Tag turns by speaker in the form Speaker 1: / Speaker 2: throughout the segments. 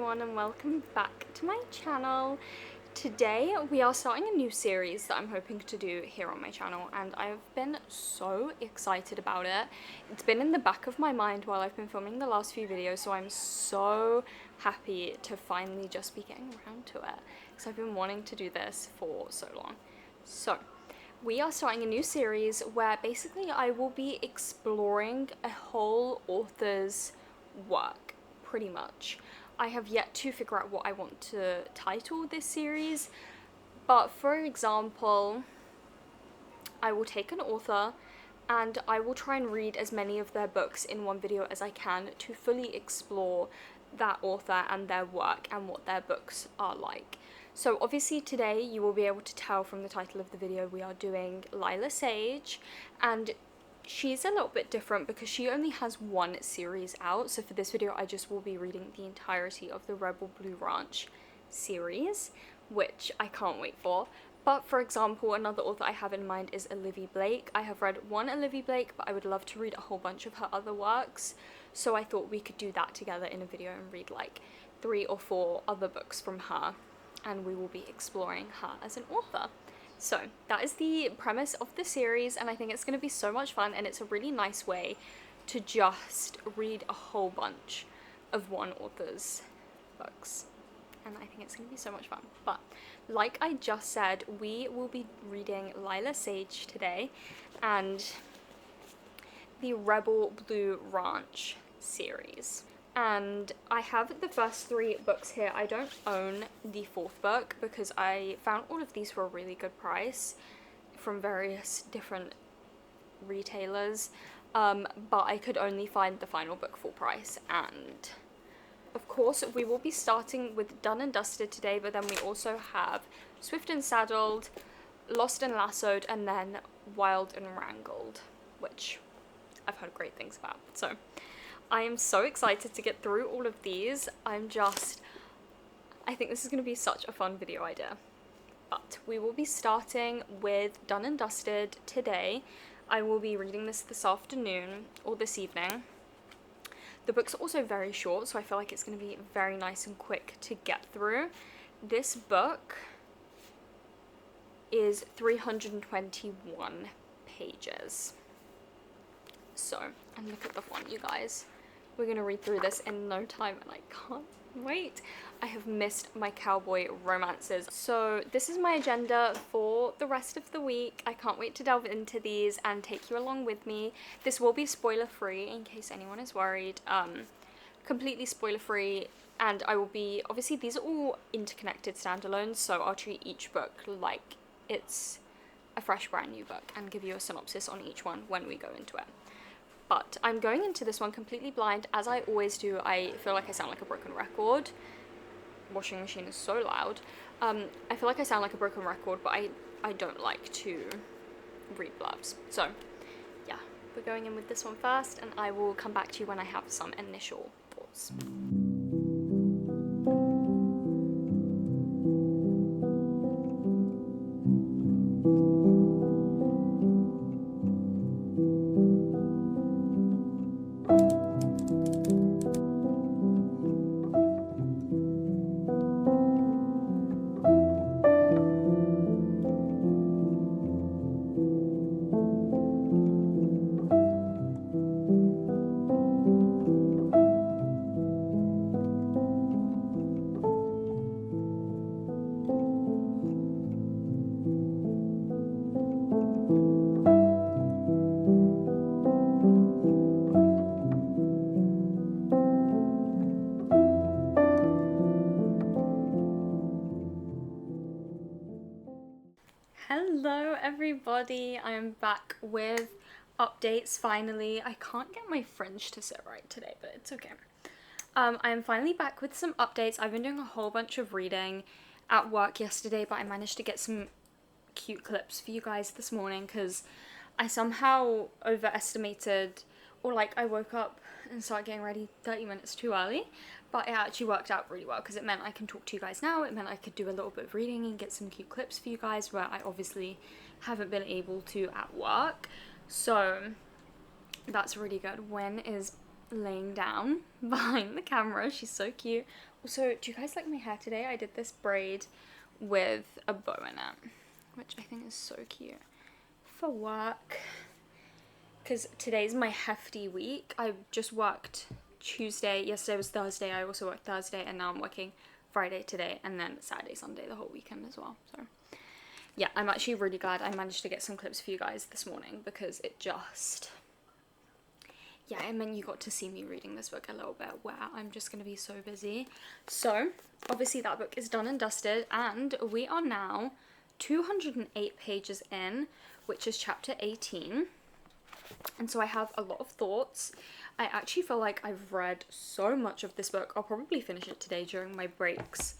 Speaker 1: everyone and welcome back to my channel. Today we are starting a new series that I'm hoping to do here on my channel, and I've been so excited about it. It's been in the back of my mind while I've been filming the last few videos, so I'm so happy to finally just be getting around to it because I've been wanting to do this for so long. So we are starting a new series where basically I will be exploring a whole author's work, pretty much. I have yet to figure out what I want to title this series, but for example, I will take an author and I will try and read as many of their books in one video as I can to fully explore that author and their work and what their books are like. So obviously today you will be able to tell from the title of the video we are doing Lyla Sage, and she's a little bit different because she only has one series out. So for this video I just will be reading the entirety of the Rebel Blue Ranch series, which I can't wait for. But for example, another author I have in mind is Olivia Blake. I have read one Olivia Blake, but I would love to read a whole bunch of her other works. So I thought we could do that together in a video and read like 3 or 4 other books from her, and we will be exploring her as an author. So that is the premise of the series, and I think it's going to be so much fun, and it's a really nice way to just read a whole bunch of one author's books, and I think it's going to be so much fun. But like I just said, we will be reading Lyla Sage today and the Rebel Blue Ranch series. And I have the first 3 books here. I don't own the 4th book because I found all of these for a really good price from various different retailers, but I could only find the final book full price. And of course we will be starting with Done and Dusted today, but then we also have Swift and Saddled, Lost and Lassoed, and then Wild and Wrangled, which I've heard great things about. So I am so excited to get through all of these. I think this is going to be such a fun video idea. But we will be starting with Done and Dusted today. I will be reading this afternoon or this evening. The book's also very short, so I feel like it's going to be very nice and quick to get through. This book is 321 pages. So, and look at the font, you guys. We're gonna read through this in no time, and I can't wait. I have missed my cowboy romances. So this is my agenda for the rest of the week. I can't wait to delve into these and take you along with me. This will be spoiler free in case anyone is worried. Completely spoiler free, and I will be, obviously these are all interconnected standalones, so I'll treat each book like it's a fresh brand new book and give you a synopsis on each one when we go into it. But I'm going into this one completely blind, as I always do. I feel like I sound like a broken record. Washing machine is so loud. I feel like I sound like a broken record, but I don't like to read blurbs. So yeah, we're going in with this one first, and I will come back to you when I have some initial thoughts. Hello everybody, I am back with updates finally. I can't get my French to sit right today, but it's okay. I am finally back with some updates. I've been doing a whole bunch of reading at work yesterday, but I managed to get some cute clips for you guys this morning because I somehow overestimated, or like I woke up and started getting ready 30 minutes too early, but it actually worked out really well because it meant I can talk to you guys now. It meant I could do a little bit of reading and get some cute clips for you guys where I obviously haven't been able to at work. So that's really good. Wen is laying down behind the camera. She's so cute. So do you guys like my hair today? I did this braid with a bow in it, which I think is so cute for work. Because today's my hefty week. I just worked Tuesday, yesterday was Thursday, I also worked Thursday, and now I'm working Friday today, and then Saturday, Sunday, the whole weekend as well. So yeah, I'm actually really glad I managed to get some clips for you guys this morning, because it just, yeah, it meant you got to see me reading this book a little bit, where I'm just going to be so busy. So obviously that book is done and dusted, and we are now 208 pages in, which is chapter 18. And so I have a lot of thoughts. I actually feel like I've read so much of this book. I'll probably finish it today during my breaks,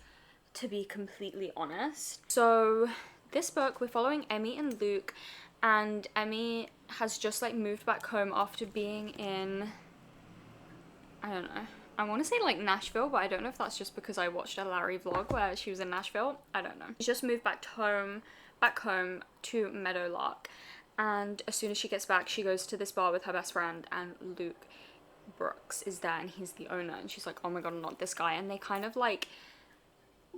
Speaker 1: to be completely honest. So this book, we're following Emmy and Luke, and Emmy has just like moved back home after being in, I don't know, I want to say like Nashville, but I don't know if that's just because I watched a Larry vlog where she was in Nashville. I don't know. She just moved back home to Meadowlark. And as soon as she gets back, she goes to this bar with her best friend, and Luke Brooks is there, and he's the owner, and she's like, oh my god, not this guy. And they kind of like,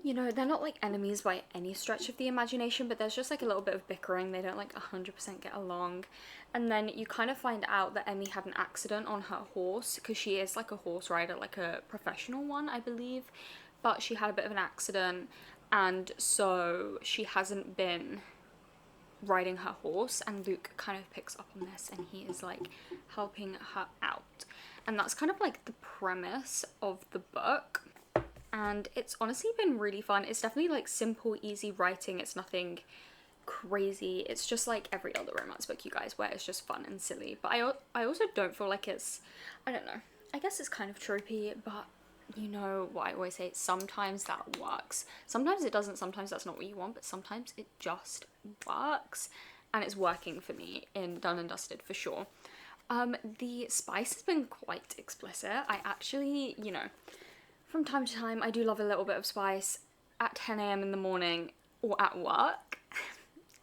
Speaker 1: you know, they're not like enemies by any stretch of the imagination, but there's just like a little bit of bickering. They don't like 100% get along. And then you kind of find out that Emmy had an accident on her horse, because she is like a horse rider, like a professional one, I believe, but she had a bit of an accident, and so she hasn't been riding her horse, and Luke kind of picks up on this, and he is like helping her out. And that's kind of like the premise of the book, and it's honestly been really fun. It's definitely like simple, easy writing. It's nothing crazy. It's just like every other romance book, you guys, where it's just fun and silly. But I also don't feel like it's, I don't know, I guess it's kind of tropey, but you know what I always say, sometimes that works. Sometimes it doesn't, sometimes that's not what you want, but sometimes it just works, and it's working for me in Done and Dusted for sure. The spice has been quite explicit. I actually, you know, from time to time I do love a little bit of spice at 10 a.m. in the morning or at work.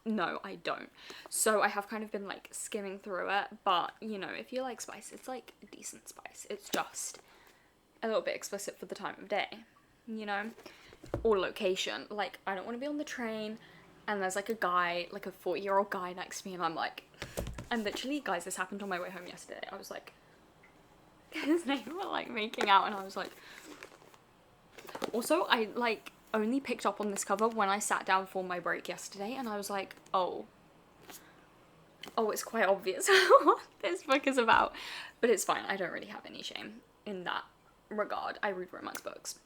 Speaker 1: No, I don't. So I have kind of been like skimming through it, but you know, if you like spice, it's like a decent spice. It's just a little bit explicit for the time of day, you know, or location. Like, I don't want to be on the train and there's like a guy, like a 40-year-old guy next to me, and I'm like, and literally, guys, this happened on my way home yesterday. I was like, his name were like making out, and I was like, also I like only picked up on this cover when I sat down for my break yesterday, and I was like, oh, it's quite obvious what this book is about, but it's fine. I don't really have any shame in that regard. I read romance books,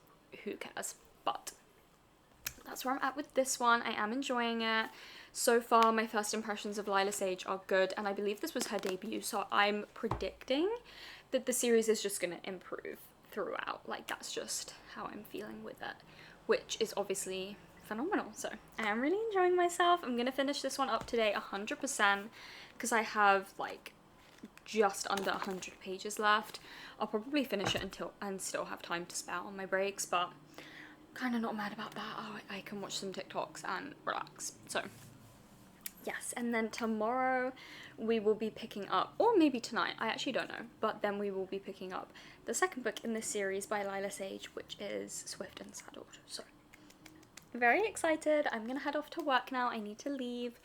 Speaker 1: who cares? But that's where I'm at with this one. I am enjoying it. So far, my first impressions of Lyla Sage are good, and I believe this was her debut, so I'm predicting that the series is just going to improve throughout. Like, that's just how I'm feeling with it, which is obviously phenomenal. So I am really enjoying myself. I'm going to finish this one up today 100%, because I have like just under 100 pages left. I'll probably finish it and still have time to spare on my breaks, but kind of not mad about that. Oh, I can watch some TikToks and relax. So yes, and then tomorrow we will be picking up, or maybe tonight, I actually don't know, but then we will be picking up the second book in this series by Lyla Sage, which is Swift and Saddled. So very excited. I'm gonna head off to work now. I need to leave,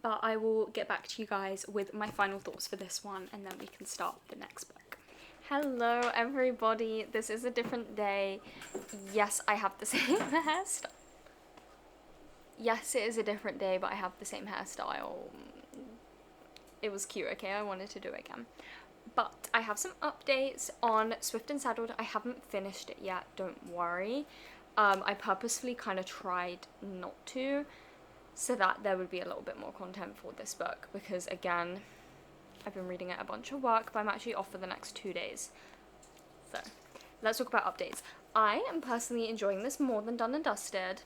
Speaker 1: but I will get back to you guys with my final thoughts for this one, and then we can start the next book. Hello everybody, this is a different day. Yes, I have the same hairstyle. Yes, it is a different day, but I have the same hairstyle. It was cute, okay? I wanted to do it again. But I have some updates on Swift and Saddled. I haven't finished it yet, don't worry. I purposefully kind of tried not to, so that there would be a little bit more content for this book, because again, I've been reading it a bunch of work, but I'm actually off for the next 2 days. So let's talk about updates. I am personally enjoying this more than Done and Dusted.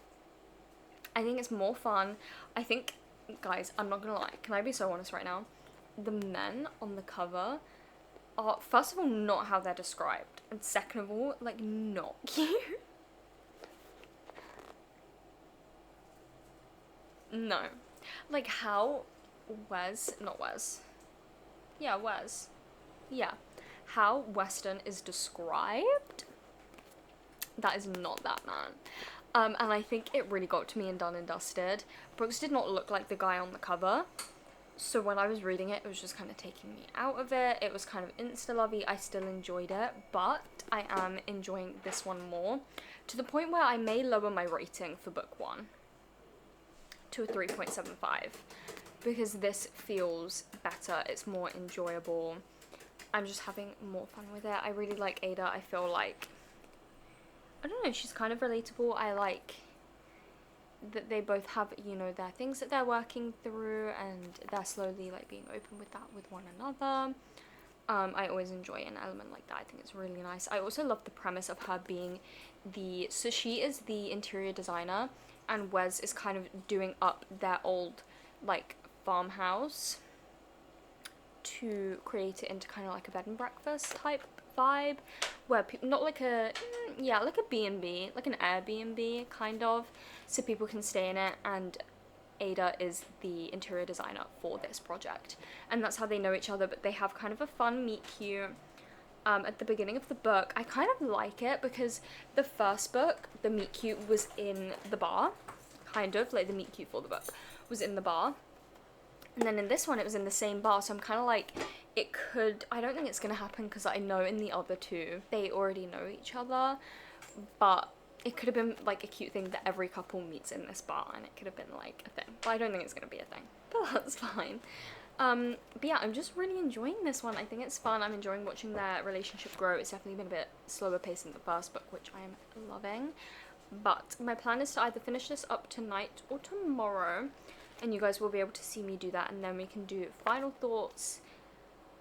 Speaker 1: I think it's more fun. I think, guys, I'm not gonna lie, can I be so honest right now? The men on the cover are, first of all, not how they're described, and second of all, like, not cute. No. Like, how Wes, not Wes, yeah, Wes, yeah, how Weston is described That is not that man. And I think it really got to me in Done and Dusted. Brooks did not look like the guy on the cover. So when I was reading it, it was just kind of taking me out of it. It was kind of insta-lovey. I still enjoyed it, but I am enjoying this one more, to the point where I may lower my rating for book 1 to a 3.75, because this feels better. It's more enjoyable. I'm just having more fun with it. I really like Ada. I feel like, I don't know, she's kind of relatable. I like that they both have, you know, their things that they're working through, and they're slowly like being open with that with one another. I always enjoy an element like that. I think it's really nice. I also love the premise of her being so she is the interior designer, and Wes is kind of doing up their old like farmhouse to create it into kind of like a bed and breakfast type vibe, where people, not like a, yeah, like a B&B, like an Airbnb kind of, so people can stay in it, and Ada is the interior designer for this project, and that's how they know each other. But they have kind of a fun meet cute at the beginning of the book. I kind of like it because the first book, the meet cute was in the bar, kind of like the meet cute for the book was in the bar, and then in this one it was in the same bar, so I'm kind of like, it could, I don't think it's gonna happen because I know in the other two they already know each other, but it could have been like a cute thing that every couple meets in this bar, and it could have been like a thing, but I don't think it's gonna be a thing, but that's fine. But yeah, I'm just really enjoying this one. I think it's fun. I'm enjoying watching their relationship grow. It's definitely been a bit slower paced than the first book, which I am loving, but my plan is to either finish this up tonight or tomorrow, and you guys will be able to see me do that, and then we can do final thoughts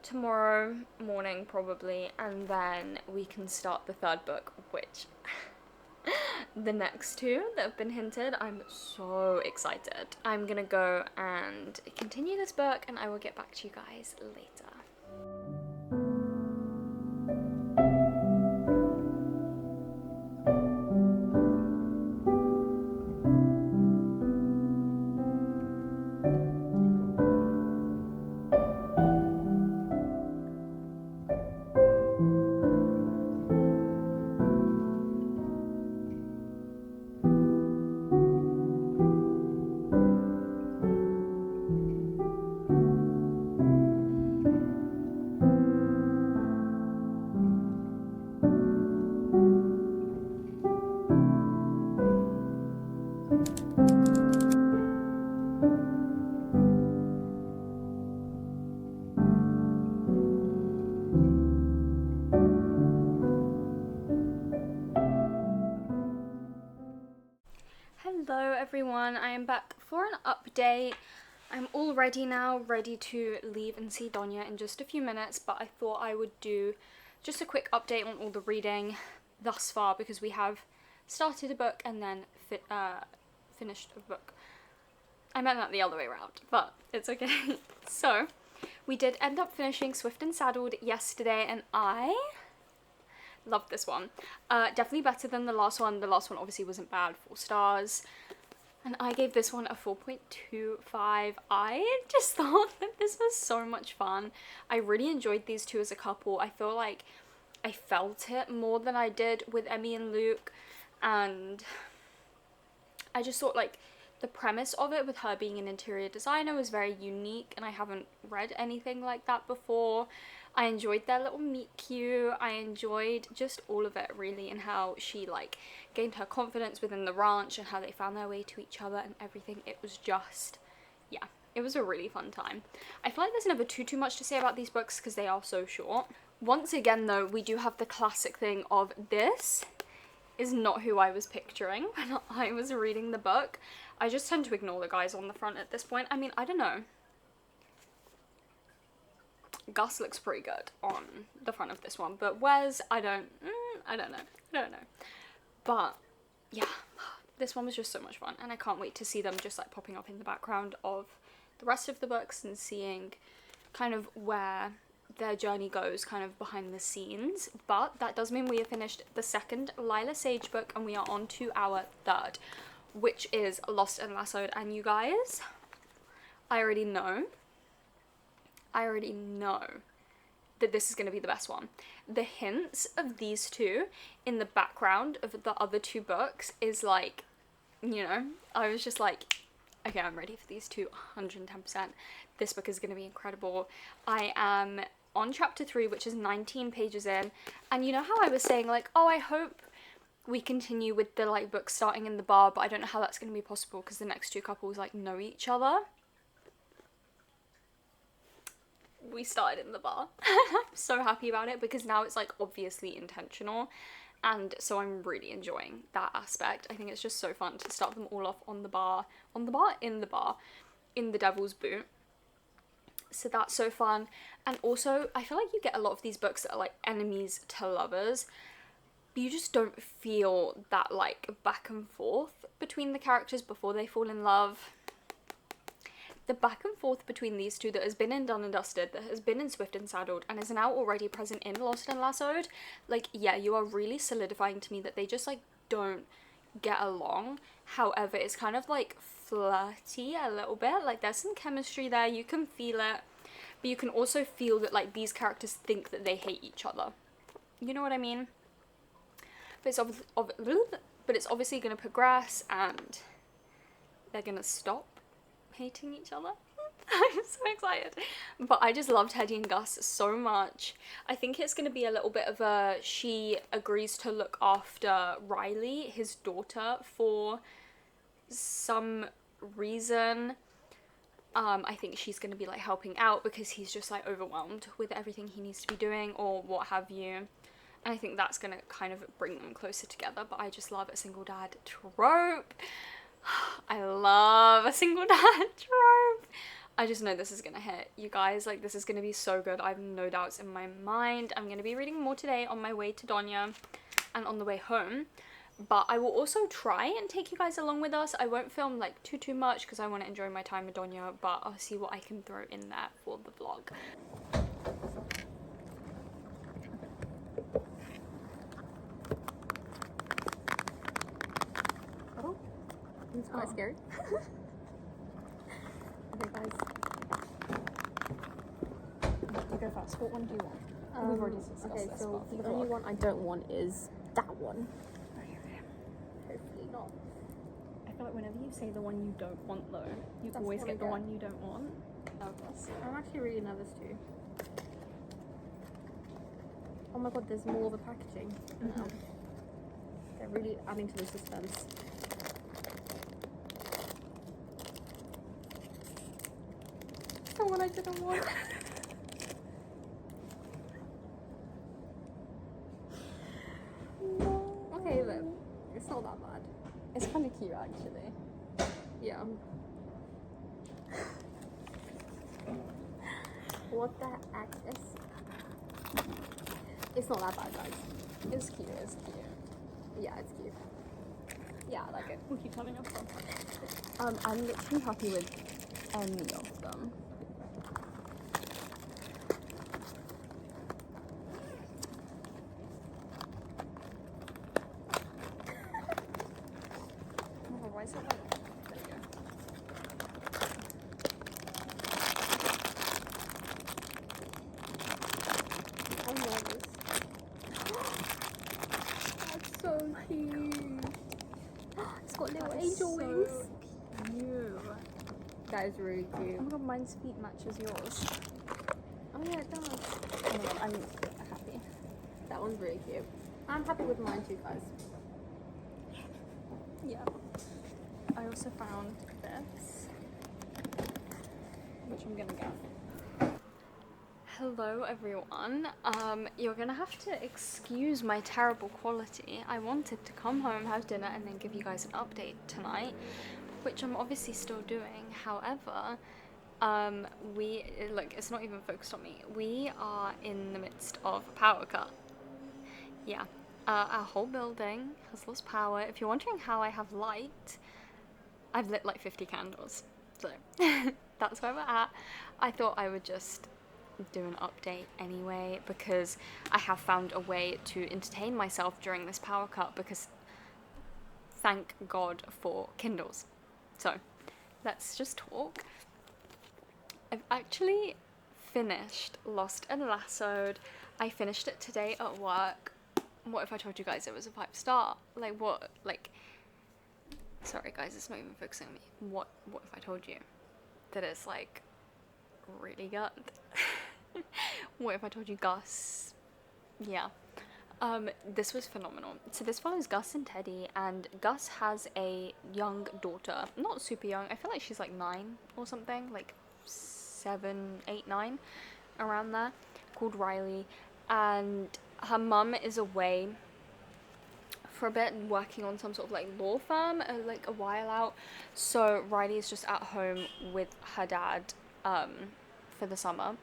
Speaker 1: tomorrow morning probably, and then we can start the third book, which the next two that have been hinted, I'm so excited. I'm gonna go and continue this book, and I will get back to you guys later. Hello everyone, I am back for an update. I'm all ready now, ready to leave and see Donya in just a few minutes, but I thought I would do just a quick update on all the reading thus far, because we have started a book and then finished a book. I meant that the other way around, but it's okay. So, we did end up finishing Swift and Saddled yesterday, and I loved this one. Definitely better than the last one. The last one obviously wasn't bad, 4 stars. And I gave this one a 4.25. I just thought that this was so much fun. I really enjoyed these two as a couple. I feel like I felt it more than I did with Emmy and Luke. And I just thought like the premise of it with her being an interior designer was very unique, and I haven't read anything like that before. I enjoyed their little meet cute. I enjoyed just all of it really, and how she like gained her confidence within the ranch, and how they found their way to each other and everything. It was just, yeah, it was a really fun time. I feel like there's never too much to say about these books because they are so short. Once again though, we do have the classic thing of this is not who I was picturing when I was reading the book. I just tend to ignore the guys on the front at this point. I mean, I don't know. Gus looks pretty good on the front of this one, but Wes, I don't know. But yeah, this one was just so much fun, and I can't wait to see them just like popping up in the background of the rest of the books and seeing kind of where their journey goes kind of behind the scenes. But that does mean we have finished the second Lyla Sage book, and we are on to our third, which is Lost and Lassoed. And you guys, I already know that this is going to be the best one. The hints of these two in the background of the other two books is like, you know, I was just like, okay, I'm ready for these two 110%. This book is going to be incredible. I am on chapter 3, which is 19 pages in, and you know how I was saying like, oh, I hope we continue with the like books starting in the bar, but I don't know how that's going to be possible because the next two couples like know each other. We started in the bar. I'm so happy about it because now it's like obviously intentional, and so I'm really enjoying that aspect. I think it's just so fun to start them all off in the Devil's Boot. So that's so fun. And also I feel like you get a lot of these books that are like enemies to lovers, but you just don't feel that like back and forth between the characters before they fall in love. The back and forth between these two that has been in Done and Dusted, that has been in Swift and Saddled, and is now already present in Lost and Lassoed, like, yeah, you are really solidifying to me that they just, like, don't get along. However, it's kind of, like, flirty a little bit. Like, there's some chemistry there, you can feel it, but you can also feel that, like, these characters think that they hate each other. You know what I mean? But it's obviously going to progress, and they're going to stop hating each other. I'm so excited. But I just loved Teddy and Gus so much. I think it's going to be a little bit of a, she agrees to look after Riley, his daughter, for some reason. I think she's going to be like helping out because he's just like overwhelmed with everything he needs to be doing or what have you. And I think that's going to kind of bring them closer together. But I just love a single dad trope. I love a single dad trope. I just know this is gonna hit, you guys. Like, this is gonna be so good. I have no doubts in my mind. I'm gonna be reading more today on my way to Donya and on the way home, but I will also try and take you guys along with us. I won't film like too much because I want to enjoy my time with Donya, but I'll see what I can throw in there for the vlog.
Speaker 2: It's quite scary. Okay, guys.
Speaker 1: You go first. What one do you want? We've already discussed
Speaker 2: okay,
Speaker 1: this,
Speaker 2: so
Speaker 1: but
Speaker 2: the only one I don't want is that one. Hopefully not.
Speaker 1: I feel like whenever you say the one you don't want, though, you
Speaker 2: That's
Speaker 1: always
Speaker 2: what
Speaker 1: get
Speaker 2: I
Speaker 1: the
Speaker 2: get.
Speaker 1: one you don't want. Nervous.
Speaker 2: I'm actually really nervous too. Oh my god, there's more of the packaging.
Speaker 1: Mm-hmm.
Speaker 2: They're really adding to the suspense. The one I didn't want. No. Okay, look. It's not that bad.
Speaker 1: It's kind of cute, actually.
Speaker 2: Yeah. What the heck is... It's not that bad, guys.
Speaker 1: It's cute, it's cute.
Speaker 2: Yeah, it's cute. Yeah, I like it.
Speaker 1: We'll keep telling us.
Speaker 2: I'm literally happy with any of them.
Speaker 1: Oh, why is it like... There you go.
Speaker 2: I'm nervous. That's so cute. It's got little angel wings.
Speaker 1: Cute.
Speaker 2: That is really cute.
Speaker 1: Oh my god, mine's feet matches yours.
Speaker 2: Oh yeah, it does.
Speaker 1: Oh my god, I'm happy.
Speaker 2: That one's really cute. I'm happy with mine too, guys.
Speaker 1: Yeah. I also found this, which I'm gonna get. Hello everyone. You're gonna have to excuse my terrible quality. I wanted to come home, have dinner, and then give you guys an update tonight, which I'm obviously still doing. However, look, it's not even focused on me. We are in the midst of a power cut. Yeah. Our whole building has lost power. If you're wondering how I have light, I've lit like 50 candles. So that's where we're at. I thought I would just do an update anyway because I have found a way to entertain myself during this power cut because thank God for Kindles. So let's just talk. I've actually finished Lost and Lassoed. I finished it today at work. What if I told you guys it was a 5-star? Like what? Like, sorry guys, it's not even focusing on me. What if I told you that it's like really good? What if I told you Gus? Yeah. This was phenomenal. So this follows Gus and Teddy, and Gus has a young daughter. Not super young. I feel like she's like 9 or something, like 7, 8, 9, around there, called Riley. And her mum is away for a bit working on some sort of like law firm, like a while out. So Riley is just at home with her dad for the summer.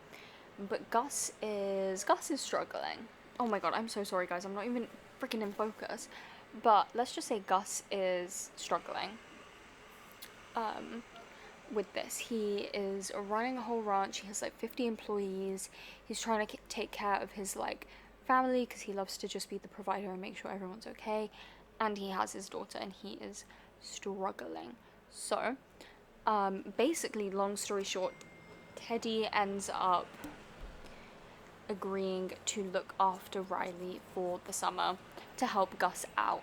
Speaker 1: But Gus is struggling. Oh my god, I'm so sorry guys, I'm not even freaking in focus. But let's just say Gus is struggling with this. He is running a whole ranch. He has like 50 employees. He's trying to take care of his like family because he loves to just be the provider and make sure everyone's okay. And he has his daughter and he is struggling. So basically, long story short, Teddy ends up agreeing to look after Riley for the summer to help Gus out,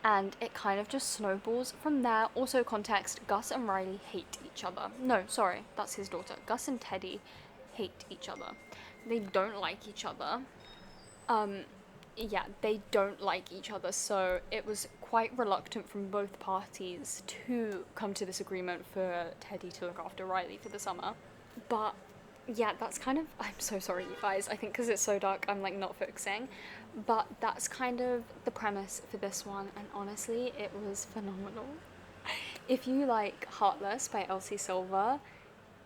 Speaker 1: and it kind of just snowballs from there. Also context, Gus and Riley hate each other. No, sorry, that's his daughter. Gus and Teddy hate each other. They don't like each other. Yeah, they don't like each other, so it was quite reluctant from both parties to come to this agreement for Teddy to look after Riley for the summer. But yeah, that's kind of, I'm so sorry you guys, I think because it's so dark I'm like not focusing, but that's kind of the premise for this one, and honestly it was phenomenal. If you like Heartless by Elsie Silver,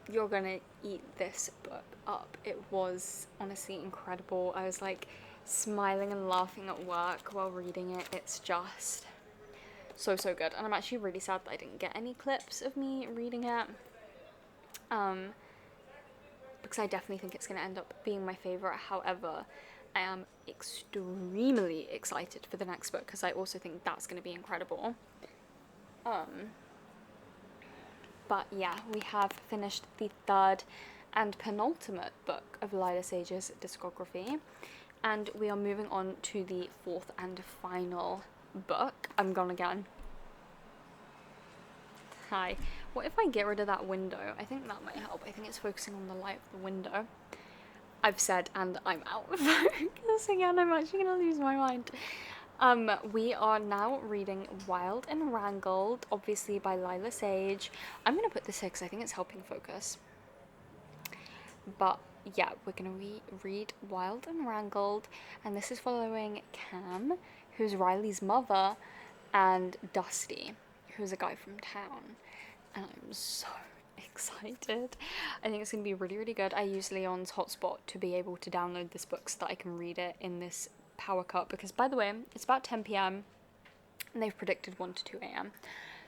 Speaker 1: you're gonna eat this book up. It was honestly incredible. I was like smiling and laughing at work while reading it. It's just so good, and I'm actually really sad that I didn't get any clips of me reading it. Because I definitely think it's going to end up being my favourite. However, I am extremely excited for the next book because I also think that's going to be incredible. But yeah, we have finished the 3rd and penultimate book of Lyla Sage's discography, and we are moving on to the 4th and final book. I'm gone again. Hi. What if I get rid of that window? I think that might help. I think it's focusing on the light of the window. I've said, and I'm out of focus again. I'm actually going to lose my mind. We are now reading Wild and Wrangled, obviously by Lyla Sage. I'm going to put this here because I think it's helping focus. But yeah, we're going to read Wild and Wrangled, and this is following Cam, who's Riley's mother, and Dusty, who's a guy from town. And I'm so excited. I think it's going to be really good. I use Leon's hotspot to be able to download this book so that I can read it in this power cut, because by the way, it's about 10 p.m. and they've predicted 1 to 2 a.m.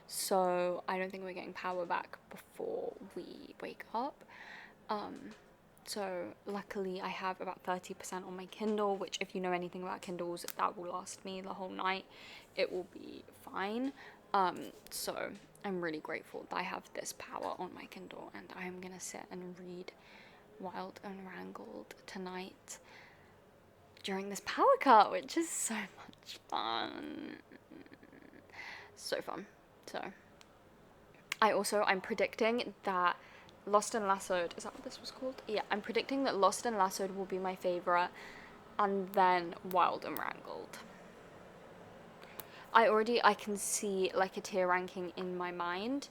Speaker 1: So I don't think we're getting power back before we wake up. So luckily I have about 30% on my Kindle, which if you know anything about Kindles, that will last me the whole night. It will be fine. So I'm really grateful that I have this power on my Kindle, and I am gonna sit and read Wild and Wrangled tonight during this power cut, which is so much fun. So fun. So I'm predicting that Lost and Lassoed, is that what this was called? Yeah, I'm predicting that Lost and Lassoed will be my favourite, and then Wild and Wrangled. I can see like a tier ranking in my mind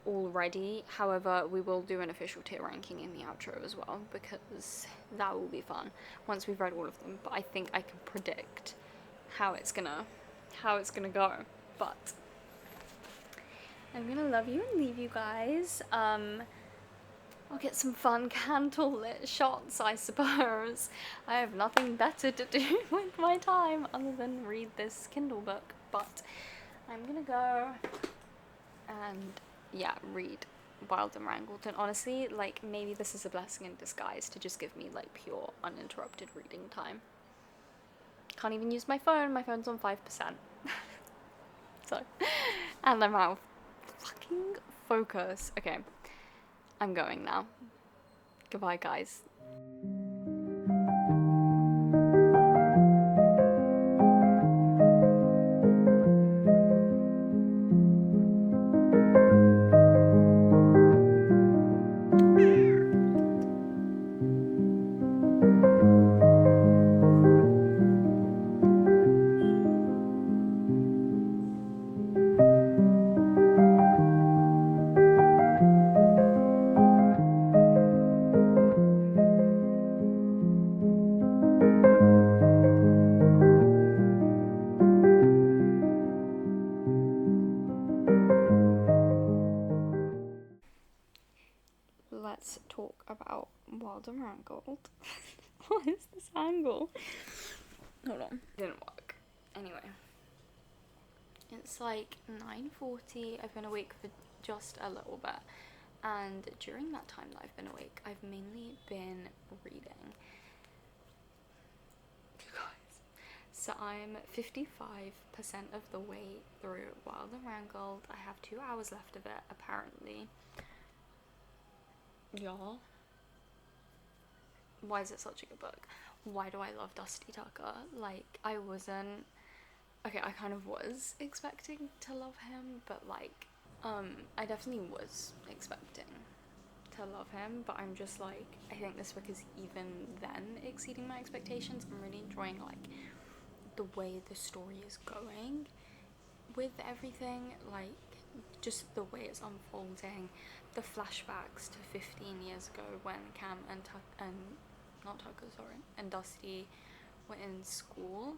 Speaker 1: already. However, we will do an official tier ranking in the outro as well, because that will be fun once we've read all of them. But I think I can predict how it's gonna go. But I'm gonna love you and leave you guys. I'll get some fun candlelit shots, I suppose. I have nothing better to do with my time other than read this Kindle book. But I'm gonna go and, yeah, read Wild and Wrangled. And honestly, like, maybe this is a blessing in disguise to just give me, like, pure, uninterrupted reading time. Can't even use my phone. My phone's on 5%. So, and I'm out of fucking focus. Okay. I'm going now. Goodbye. Goodbye, guys. Let's talk about Wild and Wrangled. What is this angle? Hold on. Didn't work. Anyway. It's like 9:40. I've been awake for just a little bit. And during that time that I've been awake, I've mainly been reading. You guys. So I'm 55% of the way through Wild and Wrangled. I have 2 hours left of it, apparently. Y'all, why is it such a good book? Why do I love Dusty Tucker? Like, I wasn't, okay, I kind of was expecting to love him, but like, I definitely was expecting to love him, but I'm just like, I think this book is even then exceeding my expectations. I'm really enjoying like the way the story is going with everything, like just the way it's unfolding, the flashbacks to 15 years ago when Cam and and Dusty were in school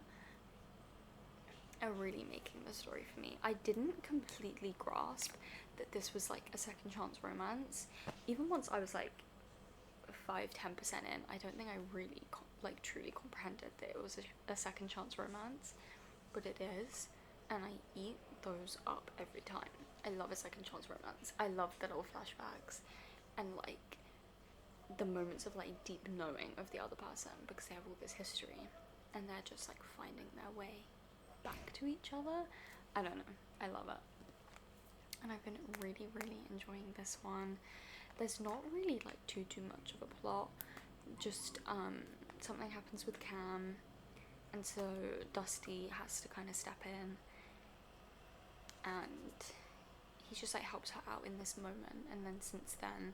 Speaker 1: are really making the story for me. I didn't completely grasp that this was like a second chance romance. Even once I was like 5-10% in, I don't think I really like truly comprehended that it was a second chance romance, but it is, and I eat those up every time. I love a second chance romance. I love the little flashbacks and like the moments of like deep knowing of the other person because they have all this history and they're just like finding their way back to each other. I don't know. I love it. And I've been really, really enjoying this one. There's not really like too much of a plot. Just something happens with Cam, and so Dusty has to kind of step in, and he just like helps her out in this moment. And then since then,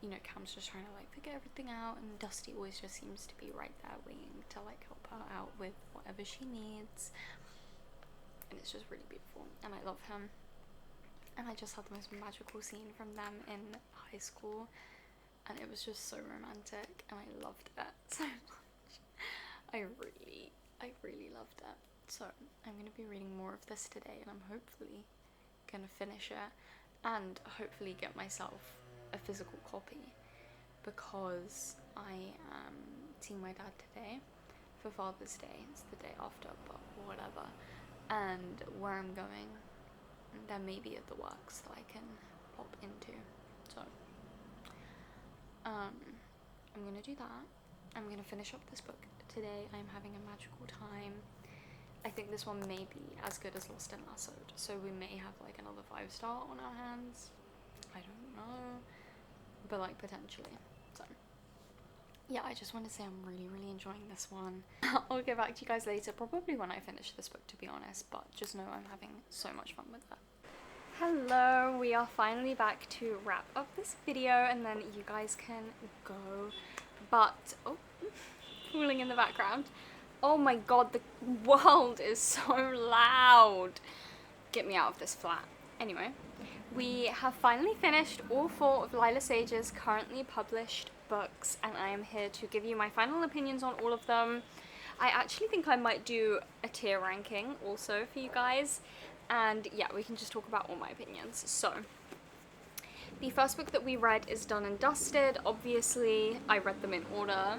Speaker 1: you know, Cam's just trying to like figure everything out, and Dusty always just seems to be right there waiting to like help her out with whatever she needs. And it's just really beautiful, and I love him. And I just had the most magical scene from them in high school, and it was just so romantic, and I loved it so much. I really loved it. So I'm going to be reading more of this today, and I'm hopefully going to finish it and hopefully get myself a physical copy, because I am seeing my dad today for Father's Day. It's the day after, but whatever. And where I'm going, there may be at the works that I can pop into. So I'm gonna do that. I'm gonna finish up this book today. I'm having a magical time. I think this one may be as good as Lost and Lassoed, so we may have like another 5-star on our hands. I don't know, but like potentially. So yeah, I just want to say I'm really enjoying this one. I'll get back to you guys later, probably when I finish this book, to be honest, but just know I'm having so much fun with it. Hello, we are finally back to wrap up this video, and then you guys can go. But oh, falling in the background. Oh my god, the world is so loud. Get me out of this flat. Anyway, we have finally finished all 4 of Lyla Sage's currently published books, and I am here to give you my final opinions on all of them. I actually think I might do a tier ranking also for you guys, and yeah, we can just talk about all my opinions. So the first book that we read is Done and Dusted. Obviously I read them in order.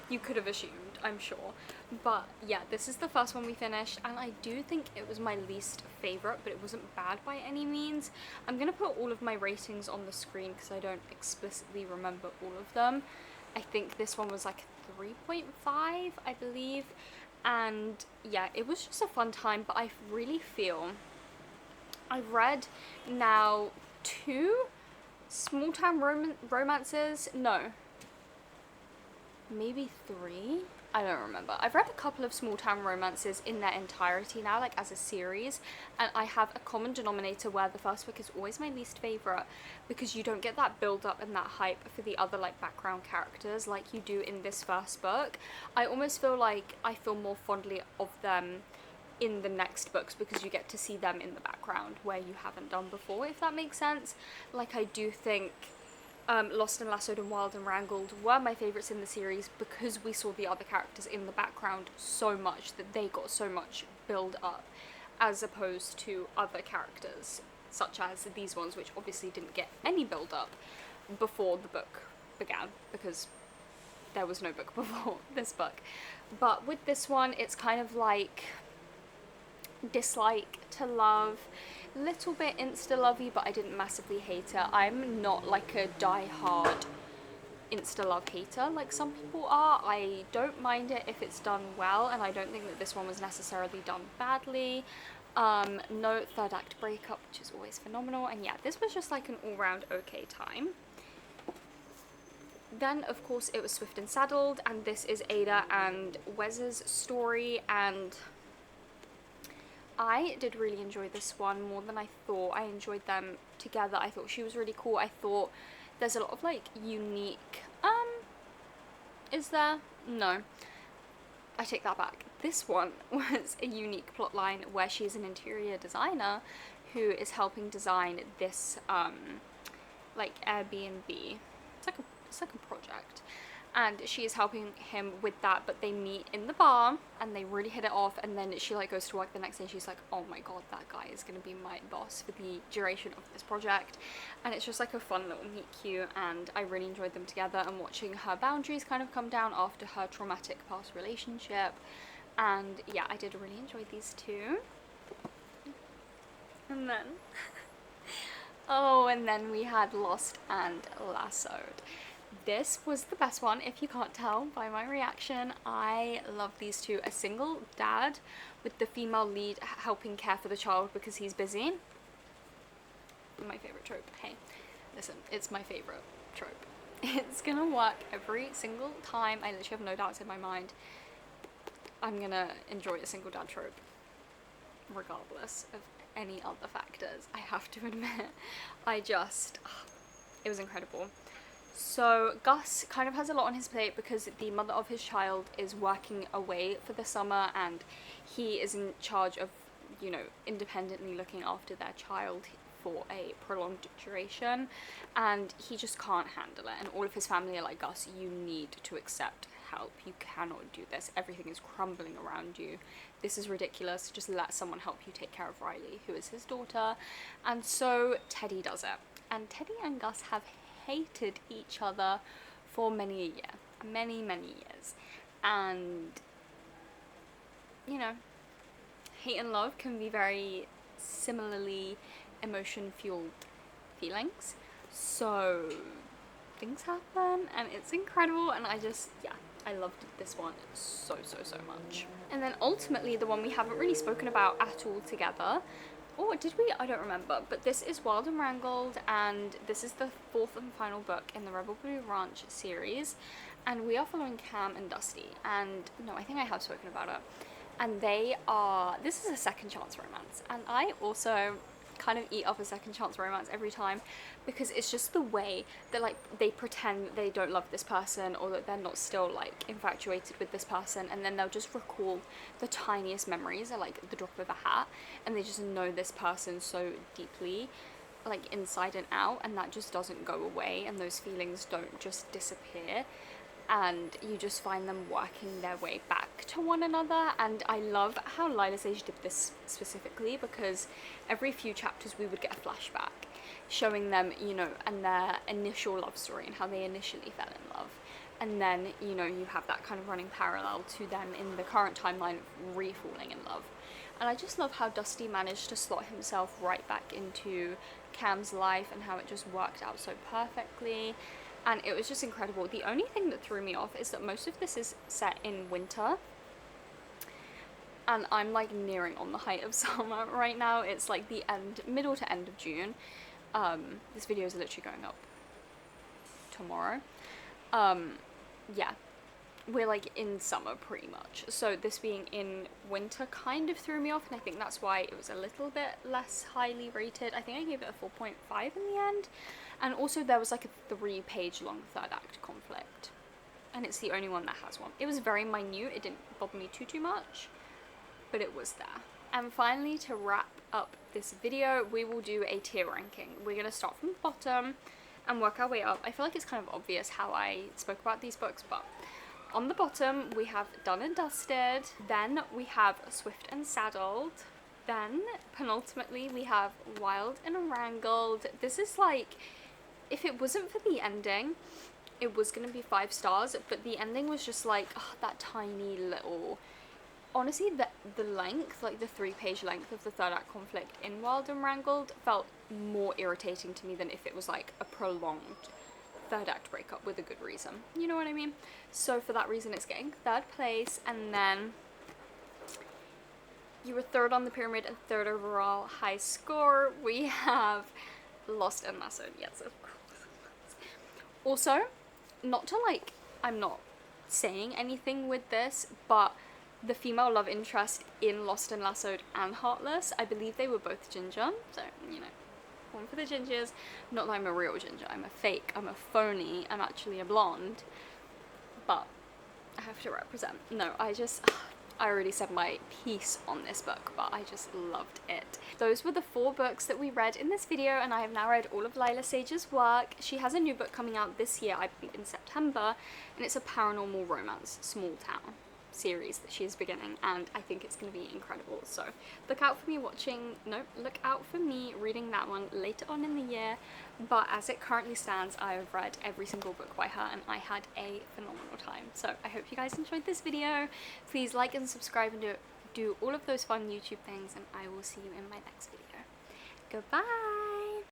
Speaker 1: You could have assumed, I'm sure, but yeah, this is the first one we finished, and I do think it was my least favorite, but it wasn't bad by any means. I'm gonna put all of my ratings on the screen because I don't explicitly remember all of them. I think this one was like 3.5, I believe, and yeah, it was just a fun time. But I really feel I've read now 2 Small town romances? No. Maybe 3? I don't remember. I've read a couple of small town romances in their entirety now, like as a series, and I have a common denominator where the first book is always my least favourite because you don't get that build up and that hype for the other like background characters like you do in this first book. I almost feel like I feel more fondly of them in the next books because you get to see them in the background where you haven't done before, if that makes sense. Like I do think Lost and Lassoed and Wild and Wrangled were my favourites in the series because we saw the other characters in the background so much that they got so much build up, as opposed to other characters such as these ones, which obviously didn't get any build up before the book began because there was no book before this book. But with this one, it's kind of like dislike to love, little bit insta-lovey, but I didn't massively hate it. I'm not like a die-hard insta-love hater like some people are. I don't mind it if it's done well, and I don't think that this one was necessarily done badly. No third act breakup, which is always phenomenal, and yeah, this was just like an all-round okay time. Then, of course, it was Swift and Saddled, and this is Ada and Wes's story, and I did really enjoy this one more than I thought. I enjoyed them together. I thought she was really cool. I thought there's a lot of like unique, is there? No. I take that back. This one was a unique plotline where she's an interior designer who is helping design this, like Airbnb. It's like a project. And she is helping him with that, but they meet in the bar and they really hit it off, and then she like goes to work the next day and she's like, oh my god, that guy is gonna be my boss for the duration of this project. And it's just like a fun little meet cute, and I really enjoyed them together and watching her boundaries kind of come down after her traumatic past relationship. And yeah, I did really enjoy these two. And then oh, and then we had Lost and Lassoed. This was the best one, if you can't tell by my reaction. I love these two. A single dad with the female lead helping care for the child because he's busy. My favourite trope. Hey, listen, it's my favourite trope. It's gonna work every single time. I literally have no doubts in my mind. I'm gonna enjoy a single dad trope regardless of any other factors, I have to admit. It was incredible. So Gus kind of has a lot on his plate because the mother of his child is working away for the summer, and he is in charge of, you know, independently looking after their child for a prolonged duration, and he just can't handle it. And all of his family are like, Gus, you need to accept help. You cannot do this. Everything is crumbling around you. This is ridiculous. Just let someone help you take care of Riley, who is his daughter. And so Teddy does it. And Teddy and Gus have hated each other for many a year. Many years. And, you know, hate and love can be very similarly emotion-fueled feelings. So things happen and it's incredible, and I loved this one so much. And then ultimately the one we haven't really spoken about at all together, or did we? I don't remember, but this is Wild and Wrangled, and this is the fourth and final book in the Rebel Blue Ranch series, and we are following Cam and Dusty, and no, I think I have spoken about it, and this is a second chance romance, and I also kind of eat up a second chance romance every time because it's just the way that like they pretend they don't love this person or that they're not still like infatuated with this person, and then they'll just recall the tiniest memories at like the drop of a hat, and they just know this person so deeply, like inside and out, and that just doesn't go away, and those feelings don't just disappear, and you just find them working their way back to one another. And I love how Lyla Sage did this specifically, because every few chapters we would get a flashback showing them, you know, and their initial love story and how they initially fell in love, and then, you know, you have that kind of running parallel to them in the current timeline of re-falling in love. And I just love how Dusty managed to slot himself right back into Cam's life and how it just worked out so perfectly. And it was just incredible. The only thing that threw me off is that most of this is set in winter, and I'm like nearing on the height of summer right now. It's like the middle to end of June, This video is literally going up tomorrow. Yeah, we're like in summer pretty much, so this being in winter kind of threw me off, and I think that's why it was a little bit less highly rated. I think I gave it a 4.5 in the end, and also there was like a 3-page long third act conflict, and it's the only one that has one. It was very minute, it didn't bother me too much, but it was there. And finally, to wrap up this video, we will do a tier ranking. We're going to start from the bottom and work our way up. I feel like it's kind of obvious how I spoke about these books, but on the bottom we have Done and Dusted, then we have Swift and Saddled, then penultimately we have Wild and Wrangled. This is like, if it wasn't for the ending, it was going to be 5 stars, but the ending was just like, oh, that tiny little... Honestly, the length, like the 3-page length of the third act conflict in Wild and Wrangled felt more irritating to me than if it was like a prolonged third act breakup with a good reason. You know what I mean? So for that reason, it's getting 3rd place. And then you were 3rd on the pyramid and 3rd overall high score. We have Lost and Lassoed. Yes, of course. Also, not to like, I'm not saying anything with this, but the female love interest in Lost and Lassoed and Heartless, I believe they were both ginger, so, you know, one for the gingers. Not that I'm a real ginger, I'm a fake, I'm a phony, I'm actually a blonde, but I have to represent. No, I already said my piece on this book, but I just loved it. Those were the 4 books that we read in this video, and I have now read all of Lyla Sage's work. She has a new book coming out this year, I believe in September, and it's a paranormal romance, small town series that she is beginning, and I think it's going to be incredible. So look out for me reading that one later on in the year. But as it currently stands, I have read every single book by her and I had a phenomenal time. So I hope you guys enjoyed this video. Please like and subscribe and do all of those fun YouTube things, and I will see you in my next video. Goodbye.